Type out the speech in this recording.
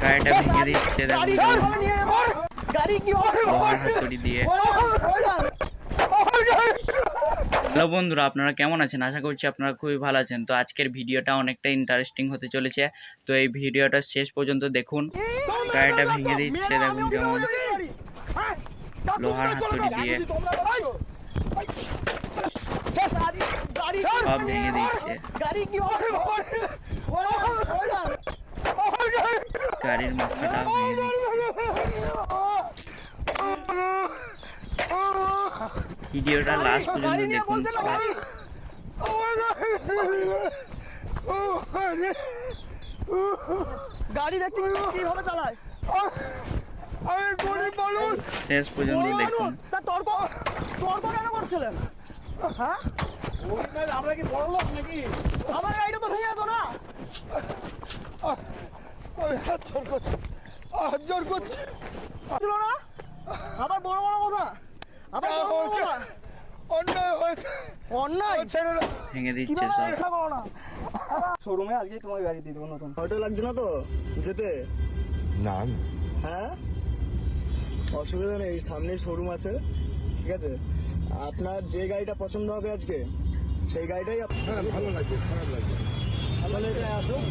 গাড়িটা ভেঙে দিচ্ছে দেখুন লোহার হাতুড়ি দিয়ে। হ্যালো বন্ধুরা, আপনারা কেমন আছেন? আশা করছি আপনারা খুবই ভালো আছেন। তো আজকের ভিডিওটা অনেকটা ইন্টারেস্টিং হতে চলেছে, তো এই ভিডিওটা শেষ পর্যন্ত দেখুন। গাড়িটা ভেঙে দিচ্ছে দেখুন যেমন লোহার হাতুড়ি দিয়ে সব ভেঙে দিচ্ছে। গাড়ির মাথাটা ভেঙে দিচ্ছে। ভিডিওটা লাস্ট পর্যন্ত দেখুন। গাড়ি দেখছি কিভাবে চালায়, শেষ পর্যন্ত দেখুন। তর্ক কেন করছিলেন? হ্যাঁ, আমরা কি বড় লোক নাকি? আমার গাড়িটা তো ভেঙে যেত না। জোর করছে না, আবার বড় বড় কথা, আবার অন্যায় হয়েছে, অন্যায় ভেঙে দিচ্ছে সব। শোরুমে আজকে তোমার গাড়ি দিয়ে দেবো নতুন। হয়তো লাগছে না তো যেতে? না না, হ্যাঁ, অসুবিধা নেই, সামনে শোরুম আছে, ঠিক আছে? আপনার যে গাড়িটা পছন্দ হবে আজকে সেই গাড়িটাই হ্যাঁ ভালো লাগবে, খারাপ লাগবে। আপনার এখানে আসুন।